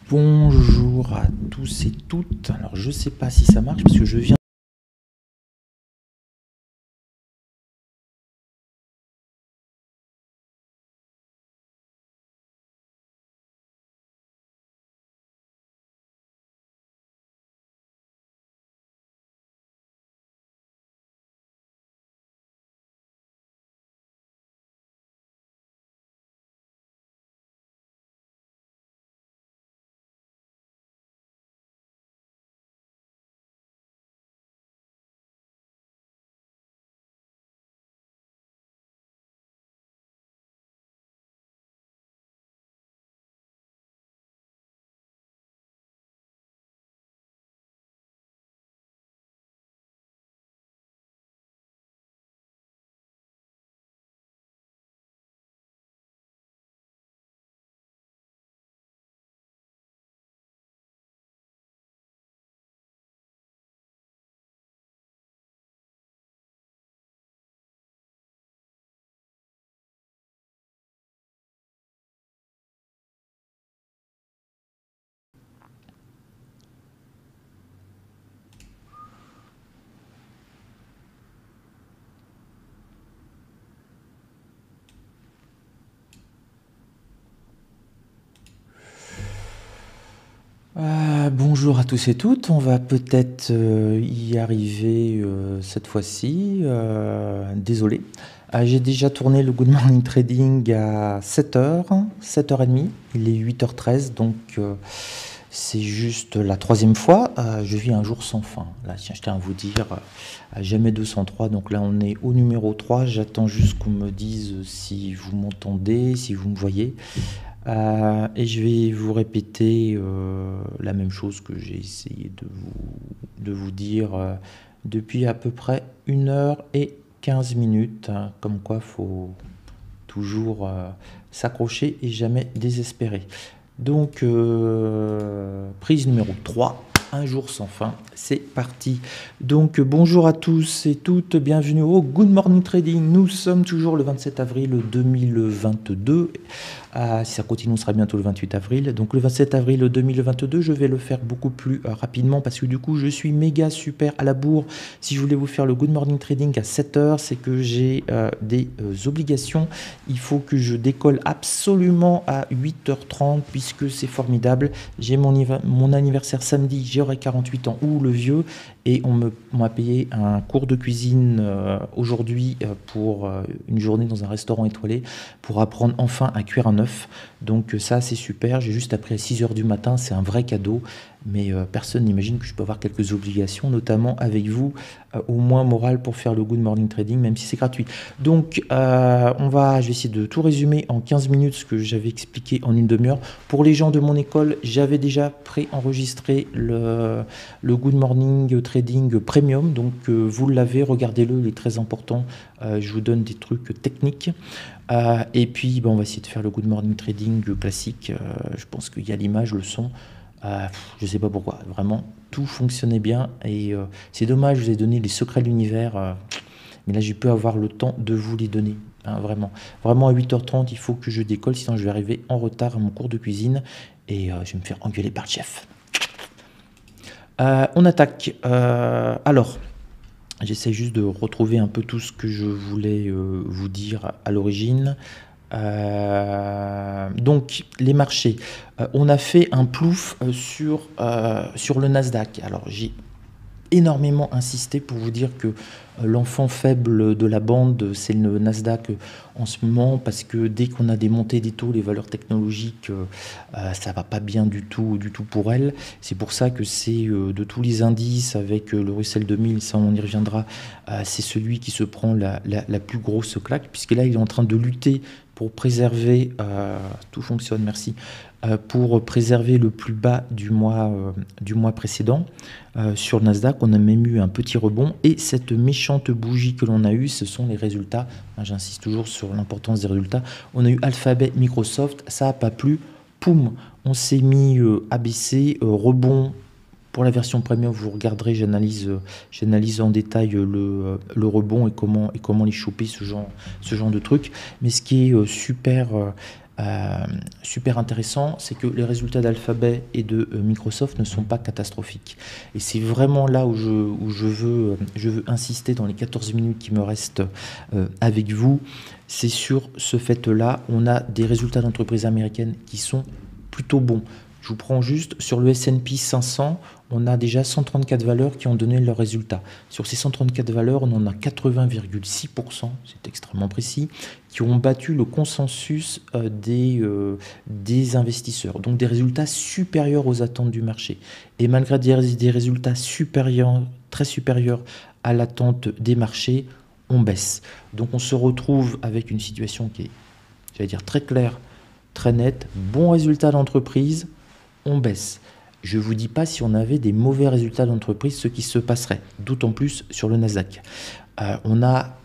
Bonjour à tous et toutes. Alors je sais pas si ça marche parce que je viens. Bonjour à tous et toutes. On va peut-être y arriver cette fois-ci. Désolé. J'ai déjà tourné le Good Morning Trading à 7h, 7h30. Il est 8h13, donc c'est juste la troisième fois. Je vis un jour sans fin. Là, tiens, je tiens à vous dire, jamais 203. Donc là, on est au numéro 3. J'attends juste qu'on me dise si vous m'entendez, si vous me voyez. Et je vais vous répéter la même chose que j'ai essayé de vous dire depuis à peu près 1h15, hein, comme quoi il faut toujours s'accrocher et jamais désespérer. Donc, prise numéro 3, un jour sans fin, c'est parti. Donc, bonjour à tous et toutes, bienvenue au Good Morning Trading. Nous sommes toujours le 27 avril 2022. Si ça continue, on sera bientôt le 28 avril. Donc le 27 avril 2022, je vais le faire beaucoup plus rapidement parce que du coup, je suis méga super à la bourre. Si je voulais vous faire le Good Morning Trading à 7h, c'est que j'ai des obligations. Il faut que je décolle absolument à 8h30 puisque c'est formidable. J'ai mon anniversaire samedi, j'aurai 48 ans ou le vieux. Et on m'a payé un cours de cuisine aujourd'hui pour une journée dans un restaurant étoilé pour apprendre enfin à cuire un œuf. Donc ça, c'est super. J'ai juste appris à 6h du matin. C'est un vrai cadeau. Mais personne n'imagine que je peux avoir quelques obligations, notamment avec vous, au moins morales, pour faire le Good Morning Trading, même si c'est gratuit. Donc, je vais essayer de tout résumer en 15 minutes, ce que j'avais expliqué en une demi-heure. Pour les gens de mon école, j'avais déjà préenregistré le Good Morning Trading Premium. Donc, vous l'avez, regardez-le, il est très important. Je vous donne des trucs techniques. Et puis, on va essayer de faire le Good Morning Trading classique. Je pense qu'il y a l'image, le son. Je sais pas pourquoi, vraiment tout fonctionnait bien et c'est dommage, je vous ai donné les secrets de l'univers, mais là j'ai pu avoir le temps de vous les donner, hein, vraiment à 8h30 il faut que je décolle, sinon je vais arriver en retard à mon cours de cuisine et je vais me faire engueuler par le chef. On attaque, alors j'essaie juste de retrouver un peu tout ce que je voulais vous dire à l'origine. Donc les marchés, on a fait un plouf sur le Nasdaq. Alors j'ai énormément insisté pour vous dire que l'enfant faible de la bande, c'est le Nasdaq en ce moment, parce que dès qu'on a des montées des taux, les valeurs technologiques, ça va pas bien du tout pour elles. C'est pour ça que c'est de tous les indices, avec le Russell 2000, ça on y reviendra, c'est celui qui se prend la plus grosse claque, puisque là il est en train de lutter pour préserver, tout fonctionne, merci, pour préserver le plus bas du mois précédent. Sur le Nasdaq, on a même eu un petit rebond, et cette méchante bougie que l'on a eue, ce sont les résultats. J'insiste toujours sur l'importance des résultats. On a eu Alphabet, Microsoft, ça n'a pas plu, poum, on s'est mis à baisser, rebond. Pour la version premium, vous regarderez, j'analyse en détail le rebond et comment les choper, ce genre de truc. Mais ce qui est super super intéressant, c'est que les résultats d'Alphabet et de Microsoft ne sont pas catastrophiques. Et c'est vraiment là où je veux insister dans les 14 minutes qui me restent avec vous. C'est sur ce fait-là, on a des résultats d'entreprises américaines qui sont plutôt bons. Je vous prends juste sur le S&P 500, on a déjà 134 valeurs qui ont donné leurs résultats. Sur ces 134 valeurs, on en a 80,6%, c'est extrêmement précis, qui ont battu le consensus des investisseurs. Donc des résultats supérieurs aux attentes du marché. Et malgré des résultats supérieurs, très supérieurs à l'attente des marchés, on baisse. Donc on se retrouve avec une situation qui est, j'allais dire, très claire, très nette. Bon résultat d'entreprise, on baisse. Je ne vous dis pas si on avait des mauvais résultats d'entreprise, ce qui se passerait, d'autant plus sur le Nasdaq. On a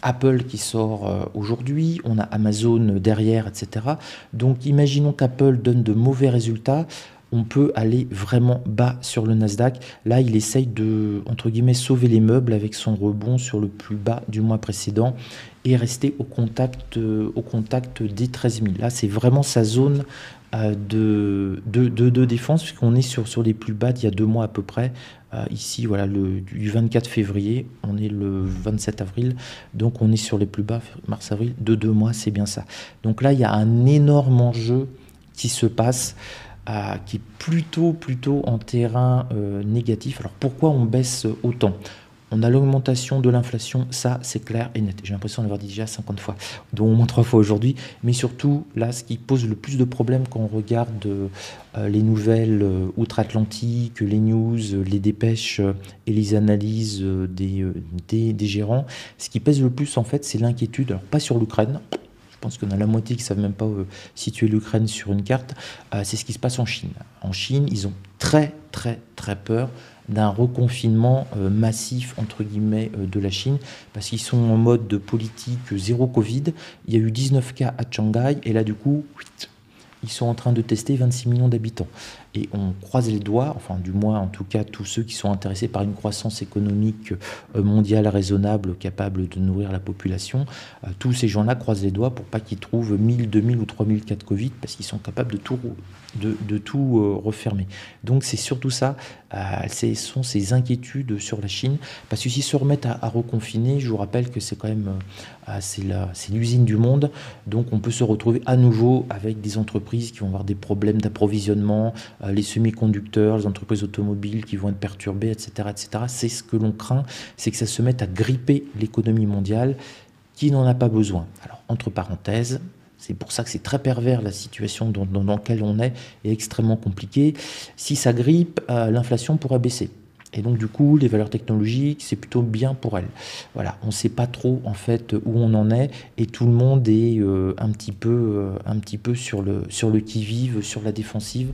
Apple qui sort aujourd'hui, on a Amazon derrière, etc. Donc imaginons qu'Apple donne de mauvais résultats, on peut aller vraiment bas sur le Nasdaq. Là, il essaye de, entre guillemets, sauver les meubles avec son rebond sur le plus bas du mois précédent et rester au contact des 13 000. Là, c'est vraiment sa zone de défense, puisqu'on est sur les plus bas d'il y a 2 mois à peu près. Ici, voilà, du 24 février, on est le 27 avril, donc on est sur les plus bas, mars-avril, de 2 mois, c'est bien ça. Donc là, il y a un énorme enjeu qui se passe, qui est plutôt en terrain négatif. Alors pourquoi on baisse autant ? On a l'augmentation de l'inflation, ça c'est clair et net. J'ai l'impression d'avoir dit déjà 50 fois, dont au moins 3 fois aujourd'hui. Mais surtout, là, ce qui pose le plus de problèmes quand on regarde les nouvelles outre-Atlantique, les news, les dépêches et les analyses des gérants, ce qui pèse le plus en fait, c'est l'inquiétude. Alors pas sur l'Ukraine. Je pense qu'on a la moitié qui ne savent même pas situer l'Ukraine sur une carte. C'est ce qui se passe en Chine. En Chine, ils ont très peur d'un reconfinement massif, entre guillemets, de la Chine, parce qu'ils sont en mode de politique zéro Covid. Il y a eu 19 cas à Shanghai, et là, du coup, ils sont en train de tester 26 millions d'habitants. Et on croise les doigts, enfin du moins en tout cas tous ceux qui sont intéressés par une croissance économique mondiale raisonnable, capable de nourrir la population, tous ces gens-là croisent les doigts pour pas qu'ils trouvent 1000, 2000 ou 3000 cas de Covid, parce qu'ils sont capables de tout refermer. Donc c'est surtout ça, ce sont ces inquiétudes sur la Chine, parce que s'ils se remettent à reconfiner, je vous rappelle que c'est quand même c'est l'usine du monde, donc on peut se retrouver à nouveau avec des entreprises qui vont avoir des problèmes d'approvisionnement, les semi-conducteurs, les entreprises automobiles qui vont être perturbées, etc. etc. C'est ce que l'on craint, c'est que ça se mette à gripper l'économie mondiale qui n'en a pas besoin. Alors, entre parenthèses, c'est pour ça que c'est très pervers la situation dans laquelle on est extrêmement compliquée. Si ça grippe, l'inflation pourrait baisser. Et donc du coup, les valeurs technologiques, c'est plutôt bien pour elles. Voilà, on ne sait pas trop en fait où on en est, et tout le monde est un petit peu sur le qui-vive, sur la défensive.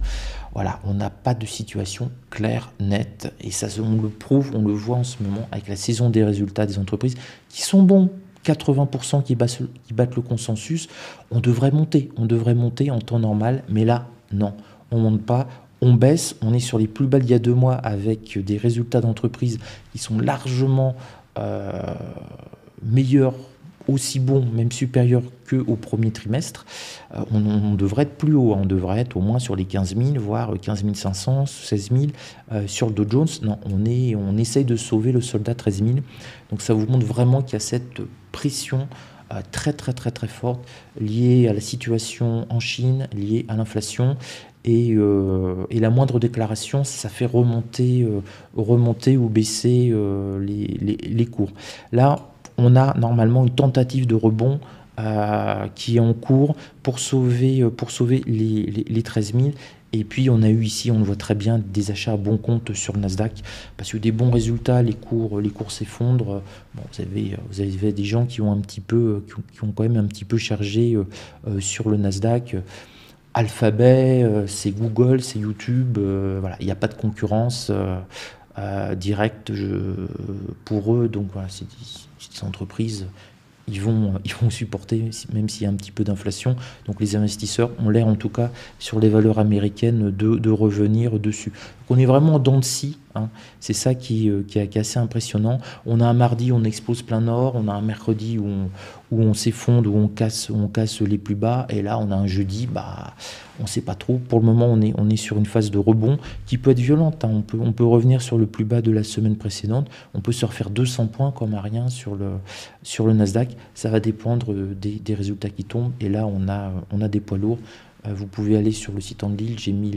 Voilà, on n'a pas de situation claire, nette, et ça, on le prouve, on le voit en ce moment avec la saison des résultats des entreprises qui sont bons. 80% qui battent le consensus. On devrait monter en temps normal, mais là, non, on ne monte pas. On baisse, on est sur les plus bas il y a 2 mois avec des résultats d'entreprise qui sont largement meilleurs, aussi bons, même supérieurs qu'au premier trimestre. On devrait être plus haut, on devrait être au moins sur les 15 000, voire 15 500, 16 000 sur le Dow Jones. Non, on essaye de sauver le soldat 13 000. Donc ça vous montre vraiment qu'il y a cette pression très forte liée à la situation en Chine, liée à l'inflation. Et la moindre déclaration, ça fait remonter ou baisser les cours. Là, on a normalement une tentative de rebond qui est en cours pour sauver les 13 000. Et puis on a eu ici, on le voit très bien, des achats à bon compte sur le Nasdaq, parce que des bons résultats, les cours s'effondrent. Bon, vous avez des gens qui ont quand même un petit peu chargé sur le Nasdaq. Alphabet, c'est Google, c'est YouTube, voilà, il n'y a pas de concurrence directe pour eux, donc voilà, c'est des entreprises, ils vont supporter, même s'il y a un petit peu d'inflation. Donc les investisseurs ont l'air, en tout cas, sur les valeurs américaines, de revenir dessus. Donc on est vraiment en dents de scie hein. C'est ça qui est assez impressionnant. On a un mardi, on explose plein nord. On a un mercredi où on s'effondre, où on casse les plus bas. Et là, on a un jeudi, on ne sait pas trop. Pour le moment, on est sur une phase de rebond qui peut être violente, hein. On peut revenir sur le plus bas de la semaine précédente. On peut se refaire 200 points comme à rien sur le Nasdaq. Ça va dépendre des résultats qui tombent. Et là, on a des poids lourds. Vous pouvez aller sur le site Andil. J'ai mis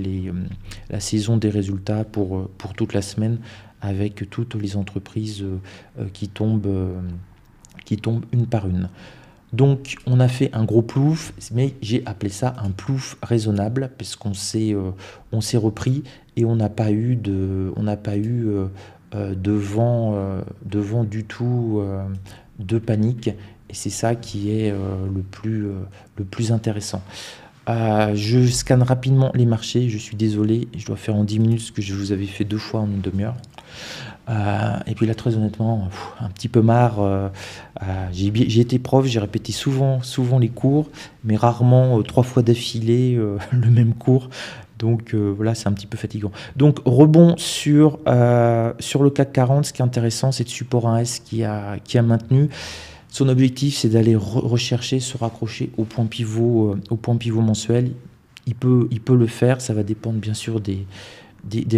la saison des résultats pour toute la semaine avec toutes les entreprises qui tombent une par une. Donc on a fait un gros plouf, mais j'ai appelé ça un plouf raisonnable parce qu'on s'est repris et on n'a pas eu de vent du tout, de panique, et c'est ça qui est le plus intéressant. Je scanne rapidement les marchés, je suis désolé, je dois faire en 10 minutes ce que je vous avais fait 2 fois en une demi-heure. Et puis là, très honnêtement, un petit peu marre. J'ai été prof, j'ai répété souvent les cours, mais rarement 3 fois d'affilée le même cours. Donc voilà, c'est un petit peu fatigant. Donc rebond sur le CAC 40. Ce qui est intéressant, c'est le support 1S qui a maintenu. Son objectif, c'est d'aller rechercher, se raccrocher au point pivot mensuel. Il peut le faire, ça va dépendre bien sûr des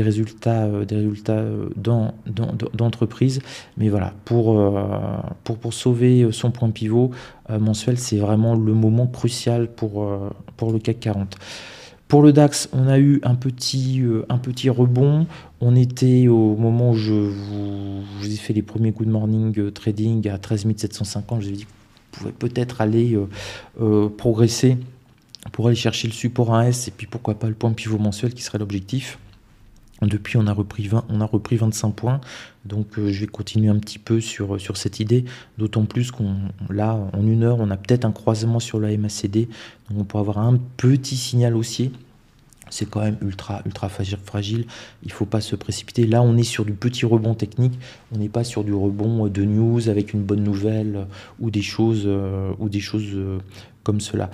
résultats d'entreprise, mais voilà, pour sauver son point pivot mensuel, c'est vraiment le moment crucial pour le CAC 40. Pour le DAX, on a eu un petit rebond. On était au moment où je vous ai fait les premiers good morning trading à 13 750. Je vous ai dit que vous pouvez peut-être aller progresser pour aller chercher le support 1S et puis pourquoi pas le point pivot mensuel qui serait l'objectif. Depuis, on a repris 25 points, donc je vais continuer un petit peu sur cette idée, d'autant plus là, en une heure, on a peut-être un croisement sur la MACD, donc on pourrait avoir un petit signal haussier. C'est quand même ultra fragile, il ne faut pas se précipiter. Là, on est sur du petit rebond technique, on n'est pas sur du rebond de news avec une bonne nouvelle ou des choses comme cela.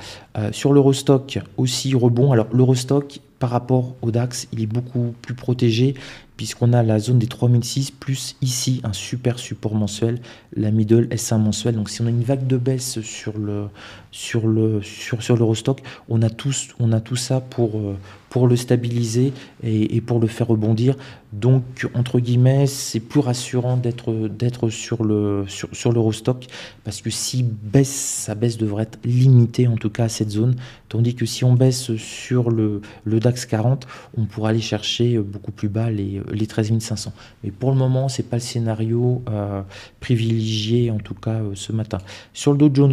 Sur l'Eurostock, aussi rebond. Alors l'Eurostock, par rapport au DAX, il est beaucoup plus protégé puisqu'on a la zone des 3006 plus ici un super support mensuel, la middle S1 mensuelle. Donc si on a une vague de baisse sur l'Eurostock, on a tout ça pour le stabiliser et pour le faire rebondir. Donc entre guillemets, c'est plus rassurant d'être sur l'Eurostock parce que si sa baisse devrait être limitée en tout cas à cette zone, tandis que si on baisse sur le DAX 40, on pourra aller chercher beaucoup plus bas les 13 500. Mais pour le moment, c'est pas le scénario privilégié en tout cas ce matin. Sur le Dow Jones,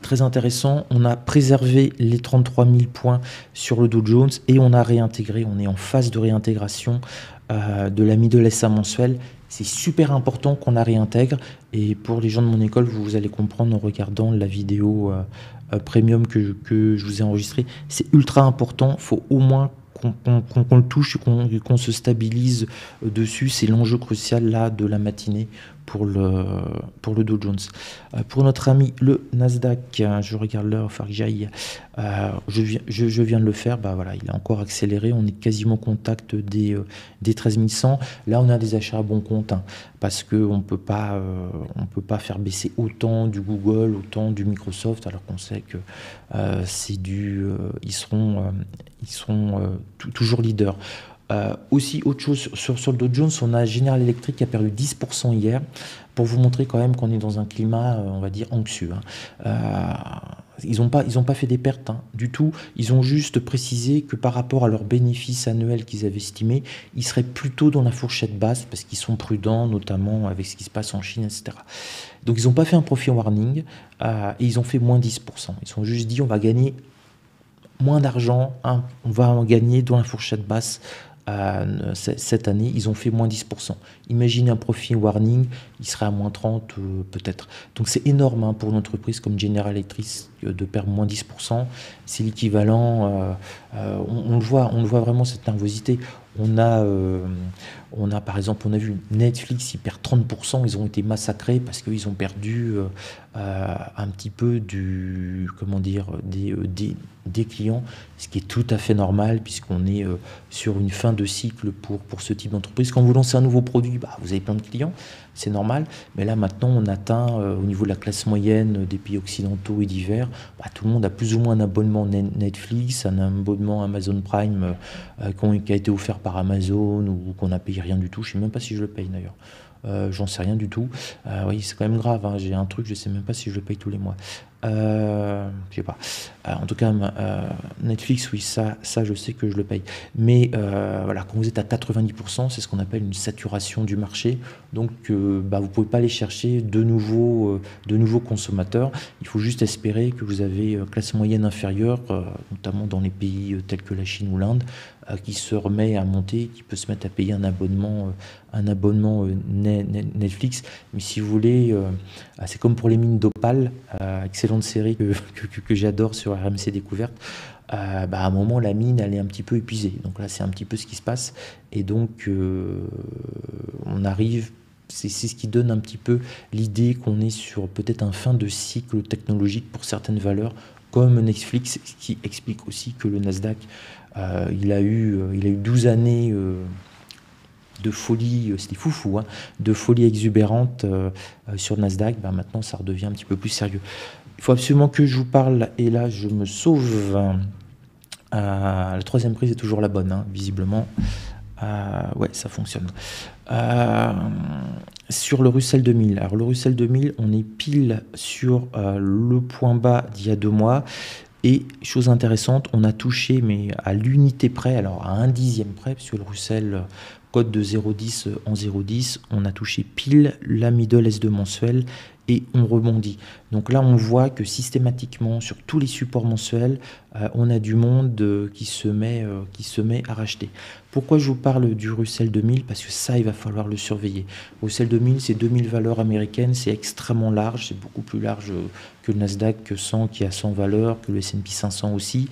très intéressant, on a préservé les 33 000 points sur le Dow Jones et on a réintégré, on est en phase de réintégration de la middle SA mensuelle. C'est super important qu'on la réintègre et pour les gens de mon école, vous allez comprendre en regardant la vidéo premium que je vous ai enregistrée. C'est ultra important, il faut au moins qu'on le touche, qu'on se stabilise dessus. C'est l'enjeu crucial là de la matinée pour le Dow Jones. Pour notre ami le Nasdaq, je regarde l'heure, il faut que j'aille. Je viens de le faire, voilà, il a encore accéléré, on est quasiment au contact des 13 100. Là, on a des achats à bon compte, hein, parce qu'on peut pas faire baisser autant du Google, autant du Microsoft, alors qu'on sait que ils seront toujours leaders. Aussi, autre chose sur le Dow Jones, on a General Electric qui a perdu 10% hier, pour vous montrer quand même qu'on est dans un climat, on va dire, anxieux. Ils n'ont pas fait des pertes du tout, ils ont juste précisé que par rapport à leurs bénéfices annuels qu'ils avaient estimés, ils seraient plutôt dans la fourchette basse parce qu'ils sont prudents, notamment avec ce qui se passe en Chine, etc. Donc ils n'ont pas fait un profit warning et ils ont fait moins 10%. Ils ont juste dit on va gagner moins d'argent, on va en gagner dans la fourchette basse. Cette année, ils ont fait moins 10%. Imaginez un profit warning, il serait à moins 30 peut-être. Donc c'est énorme pour une entreprise comme General Electric de perdre moins 10%. C'est l'équivalent, on le voit vraiment cette nervosité. On a par exemple, on a vu Netflix, ils perdent 30%, ils ont été massacrés parce qu'ils ont perdu un petit peu des clients, ce qui est tout à fait normal puisqu'on est sur une fin de cycle pour ce type d'entreprise. Quand vous lancez un nouveau produit, vous avez plein de clients, c'est normal, mais là maintenant on atteint au niveau de la classe moyenne des pays occidentaux et divers, tout le monde a plus ou moins un abonnement Netflix, un abonnement Amazon Prime qui a été offert par Amazon ou qu'on a payé rien du tout. Je ne sais même pas si je le paye d'ailleurs. J'en sais rien du tout. Oui, c'est quand même grave, hein. J'ai un truc, je sais même pas si je le paye tous les mois. Je sais pas. En tout cas, Netflix, oui, ça je sais que je le paye. Mais voilà, quand vous êtes à 90%, c'est ce qu'on appelle une saturation du marché. Donc, vous pouvez pas aller chercher de nouveaux consommateurs. Il faut juste espérer que vous avez classe moyenne inférieure, notamment dans les pays tels que la Chine ou l'Inde, qui se remet à monter, qui peut se mettre à payer un abonnement Netflix. Mais si vous voulez, c'est comme pour les mines d'Opale, excellente série que j'adore sur RMC Découverte. À un moment, la mine, elle est un petit peu épuisée. Donc là, c'est un petit peu ce qui se passe. Et donc, on arrive... C'est ce qui donne un petit peu l'idée qu'on est sur peut-être un fin de cycle technologique pour certaines valeurs, comme Netflix, ce qui explique aussi que le Nasdaq, il a eu 12 années de folie, c'était foufou, hein, de folie exubérante sur le Nasdaq. Maintenant, ça redevient un petit peu plus sérieux. Il faut absolument que je vous parle, et là, je me sauve. La troisième prise est toujours la bonne, hein, visiblement. Ouais, ça fonctionne. Sur le Russell 2000. Alors, le Russell 2000, on est pile sur le point bas d'il y a 2 mois. Et chose intéressante, on a touché, mais à l'unité près, alors à 1/10 près, puisque le Russell code de 0,10 en 0,10, on a touché pile la middle S2 mensuelle et on rebondit. Donc là, on voit que systématiquement, sur tous les supports mensuels, on a du monde qui se met à racheter. Pourquoi je vous parle du Russell 2000? Parce que ça, il va falloir le surveiller. Russell 2000, c'est 2000 valeurs américaines, c'est extrêmement large, c'est beaucoup plus large que le Nasdaq 100 qui a 100 valeurs, que le S&P 500 aussi.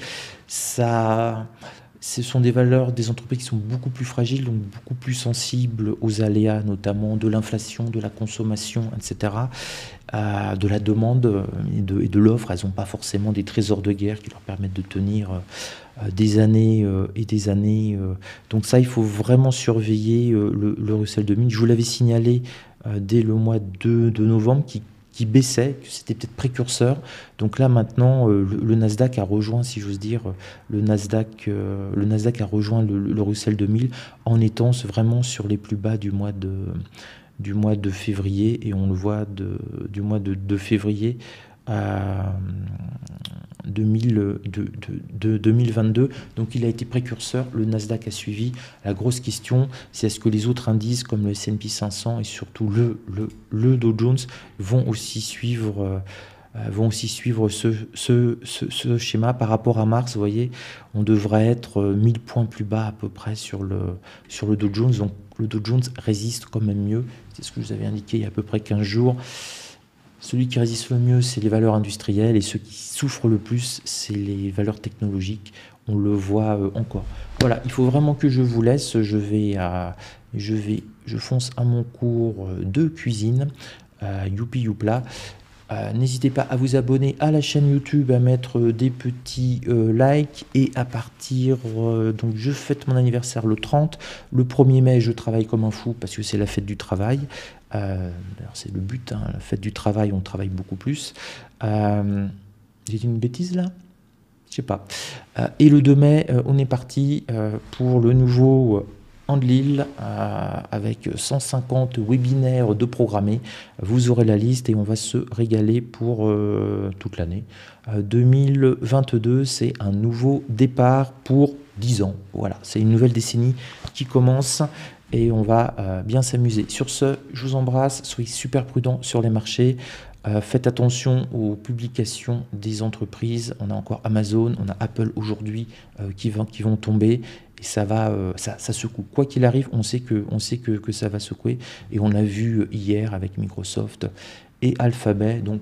Ce sont des valeurs, des entreprises qui sont beaucoup plus fragiles, donc beaucoup plus sensibles aux aléas, notamment de l'inflation, de la consommation, etc., de la demande et de l'offre. Elles n'ont pas forcément des trésors de guerre qui leur permettent de tenir des années et des années. Donc ça, il faut vraiment surveiller le Russell 2000. Je vous l'avais signalé dès le mois de novembre, qui baissait, que c'était peut-être précurseur. Donc là maintenant, le Nasdaq a rejoint, si j'ose dire, le Nasdaq a rejoint le Russell 2000 en étant vraiment sur les plus bas du mois de février, et on le voit du mois de février à 2022. Donc il a été précurseur, le Nasdaq a suivi. La grosse question, c'est est-ce que les autres indices comme le S&P 500 et surtout le Dow Jones vont aussi suivre ce schéma. Par rapport à mars, vous voyez, on devrait être 1000 points plus bas à peu près sur le Dow Jones. Donc le Dow Jones résiste quand même mieux. C'est ce que je vous avais indiqué il y a à peu près 15 jours. Celui qui résiste le mieux, c'est les valeurs industrielles, et ceux qui souffrent le plus, c'est les valeurs technologiques. On le voit encore. Voilà, il faut vraiment que je vous laisse. Je fonce à mon cours de cuisine. Youpi Youpla. N'hésitez pas à vous abonner à la chaîne YouTube, à mettre des petits likes, et à partir, donc je fête mon anniversaire le 30, le 1er mai je travaille comme un fou parce que c'est la fête du travail, c'est le but, hein, la fête du travail, on travaille beaucoup plus. J'ai dit une bêtise là? Je sais pas. Et le 2 mai, on est parti pour le nouveau Andlil, avec 150 webinaires de programmés. Vous aurez la liste et on va se régaler pour toute l'année. 2022, c'est un nouveau départ pour 10 ans. Voilà, c'est une nouvelle décennie qui commence et on va bien s'amuser. Sur ce, je vous embrasse, soyez super prudents sur les marchés. Faites attention aux publications des entreprises. On a encore Amazon, on a Apple aujourd'hui qui vont tomber. Et ça secoue. Quoi qu'il arrive, on sait que ça va secouer. Et on l'a vu hier avec Microsoft et Alphabet. Donc